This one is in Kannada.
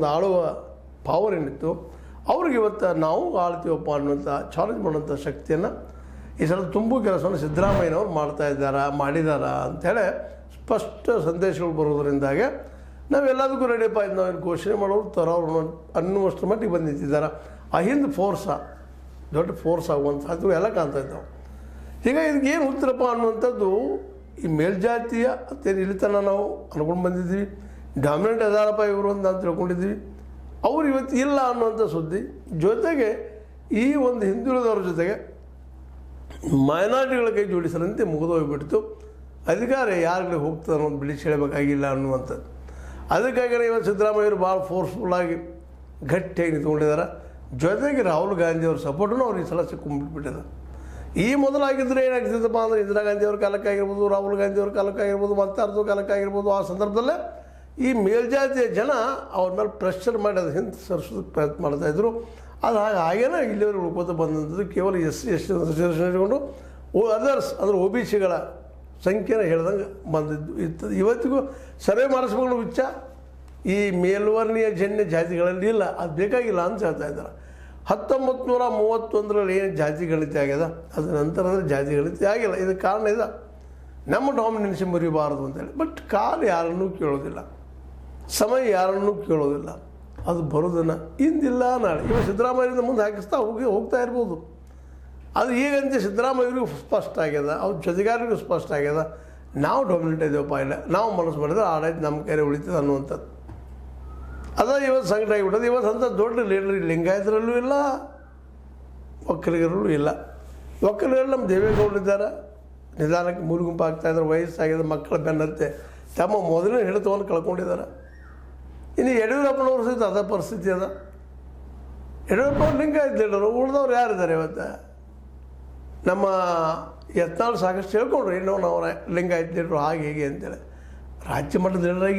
ಒಂದು ಆಳುವ ಪವರ್ ಏನಿತ್ತು ಅವ್ರಿಗೆ ಇವತ್ತು ನಾವು ಆಳ್ತೀವಪ್ಪ ಅನ್ನುವಂಥ ಚಾಲೆಂಜ್ ಮಾಡುವಂಥ ಶಕ್ತಿಯನ್ನು ಈ ಸಲ ತುಂಬು ಕೆಲಸವನ್ನು ಸಿದ್ದರಾಮಯ್ಯನವ್ರು ಮಾಡಿದಾರ ಅಂಥೇಳಿ ಸ್ಪಷ್ಟ ಸಂದೇಶಗಳು ಬರೋದರಿಂದಾಗೆ ನಾವೆಲ್ಲದಕ್ಕೂ ರೆಡಿಯಪ್ಪ ಇದು ನಾವೇನು ಘೋಷಣೆ ಮಾಡೋರು ತರೋರು ಅನ್ನುವಷ್ಟರ ಮಟ್ಟಿಗೆ ಬಂದು ನಿಂತಿದ್ದಾರೆ. ಆ ಹಿಂದೆ ದೊಡ್ಡ ಫೋರ್ಸ್ ಆಗುವಂಥದ್ದು ಎಲ್ಲ ಕಾಣ್ತಾ ಇದ್ದಾವೆ. ಈಗ ಇದಕ್ಕೆ ಏನು ಉತ್ತರಪ್ಪ ಅನ್ನುವಂಥದ್ದು ಈ ಮೇಲ್ಜಾತಿಯ ಅತ್ತೇನು ಇಲ್ಲಿ ತನಕ ನಾವು ಅನ್ಕೊಂಡು ಬಂದಿದ್ದೀವಿ, ಡಾಮಿನೆಂಟ್ ಅದಾರಪ್ಪ ಇವರು ಅಂತ ನಾವು ತಿಳ್ಕೊಂಡಿದ್ದೀವಿ. ಅವ್ರು ಇವತ್ತು ಇಲ್ಲ ಅನ್ನುವಂಥ ಸುದ್ದಿ ಜೊತೆಗೆ ಈ ಒಂದು ಹಿಂದುಳಿದವ್ರ ಜೊತೆಗೆ ಮೈನಾರಿಟಿಗಳ ಕೈ ಜೋಡಿಸಲಂತೆ ಮುಗಿದೋಗ್ಬಿಡ್ತು. ಅಧಿಕಾರ ಯಾರಿಗೆ ಹೋಗ್ತದೆ ಅನ್ನೋದು ಬಿಡಿಸಿ ಹೇಳಬೇಕಾಗಿಲ್ಲ ಅನ್ನುವಂಥದ್ದು. ಅದಕ್ಕಾಗಿ ಇವತ್ತು ಸಿದ್ದರಾಮಯ್ಯವರು ಭಾಳ ಫೋರ್ಸ್ಫುಲ್ಲಾಗಿ ಗಟ್ಟಿಯಾಗಿ ನಿಂತ್ಕೊಂಡಿದ್ದಾರೆ. ಜೊತೆಗೆ ರಾಹುಲ್ ಗಾಂಧಿಯವ್ರ ಸಪೋರ್ಟನ್ನು ಅವ್ರು ಈ ಸಲ ಸಿಕ್ಕೊಂಡ್ಬಿಟ್ಟಿದ್ದಾರೆ. ಈ ಮೊದಲಾಗಿದ್ದರೆ ಏನಾಗ್ತಿದ್ದಪ್ಪ ಅಂದರೆ ಇಂದಿರಾ ಗಾಂಧಿಯವ್ರ ಕಾಲಕ್ಕಾಗಿರ್ಬೋದು, ರಾಹುಲ್ ಗಾಂಧಿಯವ್ರ ಕಾಲಕ್ಕಾಗಿರ್ಬೋದು, ಮತ್ತಾರ್ದು ಕಾಲಕ್ಕಾಗಿರ್ಬೋದು, ಆ ಸಂದರ್ಭದಲ್ಲೇ ಈ ಮೇಲ್ಜಾತಿಯ ಜನ ಅವ್ರ ಮೇಲೆ ಪ್ರೆಷರ್ ಮಾಡಿ ಅದು ಹಿಂದೆ ಸರಿಸೋದಕ್ಕೆ ಪ್ರಯತ್ನ ಮಾಡ್ತಾಯಿದ್ರು. ಅದು ಹಾಗೇನೆ ಇಲ್ಲಿವರೆಗೆ ಉಳ್ಕೋತ ಬಂದಂಥದ್ದು ಕೇವಲ SC ರಿಸರ್ವೇಷನ್ ಇಟ್ಕೊಂಡು ಅದರ್ಸ್ ಅಂದರೆ OBCಗಳ ಸಂಖ್ಯೆನ ಹೇಳ್ದಂಗೆ ಬಂದಿದ್ದು ಇರ್ತದೆ. ಇವತ್ತಿಗೂ ಸರ್ವೆ ಮಾಡಿಸ್ಕೊಂಡು ವಿಚ್ಚ ಈ ಮೇಲ್ವರ್ಣೀಯ ಜನ್ಯ ಜಾತಿಗಳಲ್ಲಿ ಇಲ್ಲ, ಅದು ಬೇಕಾಗಿಲ್ಲ ಅಂತ ಹೇಳ್ತಾ ಇದ್ದಾರೆ. 1931ರಲ್ಲಿ ಏನು ಜಾತಿ ಗಣಿತ ಆಗ್ಯದ ಅದ ನಂತರದ ಜಾತಿ ಗಣಿತ ಆಗಿಲ್ಲ. ಇದಕ್ಕೆ ಕಾರಣ ಇದೆ ನಮ್ಮ ಡಾಮಿನೆನ್ಸಿ ಮುರಿಬಾರದು ಅಂತೇಳಿ. ಬಟ್ ಕಾಲ ಯಾರನ್ನೂ ಕೇಳೋದಿಲ್ಲ, ಸಮಯ ಯಾರನ್ನೂ ಕೇಳೋದಿಲ್ಲ. ಅದು ಬರೋದನ್ನು ಇಂದಿಲ್ಲ ನಾಳೆ ಇವಾಗ ಸಿದ್ದರಾಮಯ್ಯರಿಂದ ಮುಂದೆ ಹಾಕಿಸ್ತಾ ಹೋಗ್ತಾ ಇರ್ಬೋದು. ಅದು ಈಗಂತೆ ಸಿದ್ದರಾಮಯ್ಯರಿಗೂ ಸ್ಪಷ್ಟ ಆಗ್ಯದ, ಅವ್ರ ಜೊತೆಗಾರರಿಗೂ ಸ್ಪಷ್ಟ ಆಗ್ಯದ, ನಾವು ಡಾಮಿನೆಂಟ್ ಇದ್ದೇವಪ್ಪ ಇಲ್ಲ, ನಾವು ಮನಸ್ಸು ಮಾಡಿದ್ರೆ ಆಡಾಯ್ತು ನಮ್ಮ ಕೈಲಿ ಉಳಿತದೆ ಅನ್ನುವಂಥದ್ದು. ಅದ ಇವತ್ತು ಸಂಕಟ ಆಗಿಬಿಟ್ಟದು. ಇವತ್ತು ಅಂಥ ದೊಡ್ಡ ಲೀಡರ್ ಲಿಂಗಾಯತರಲ್ಲೂ ಇಲ್ಲ, ಒಕ್ಕಲಿಗರಲ್ಲೂ ಇಲ್ಲ. ಒಕ್ಕಲಿಗರಲ್ಲಿ ನಮ್ಮ ದೇವೇಗೌಡರಿದ್ದಾರೆ, ನಿಧಾನಕ್ಕೆ ಮೂರು ಗುಂಪು ಆಗ್ತಾಯಿದ್ದಾರೆ, ವಯಸ್ಸಾಗಿದೆ, ಮಕ್ಕಳ ಬೆನ್ನತ್ತೆ ತಮ್ಮ ಮೊದಲನೇ ಹಿಡಿತವನ್ನು ಕಳ್ಕೊಂಡಿದ್ದಾರೆ. ಇನ್ನು ಯಡಿಯೂರಪ್ಪನವ್ರ ಸಹಿತ ಅದ ಪರಿಸ್ಥಿತಿ ಅದ. ಯಡಿಯೂರಪ್ಪನವ್ರು ಲಿಂಗಾಯತ ಲೀಡರು, ಉಳಿದವ್ರು ಯಾರಿದ್ದಾರೆ ಇವತ್ತು? ನಮ್ಮ ಯತ್ನಾಳ್ ಸಾಕಷ್ಟು ಹೇಳ್ಕೊಂಡ್ರು, ಇನ್ನೂ ನಾವು ಲಿಂಗಾಯತ ಲೀಡರು ಹಾಗೆ ಹೀಗೆ ಅಂತೇಳಿ. ರಾಜ್ಯ ಮಟ್ಟದ ಲೀಡರಾಗಿ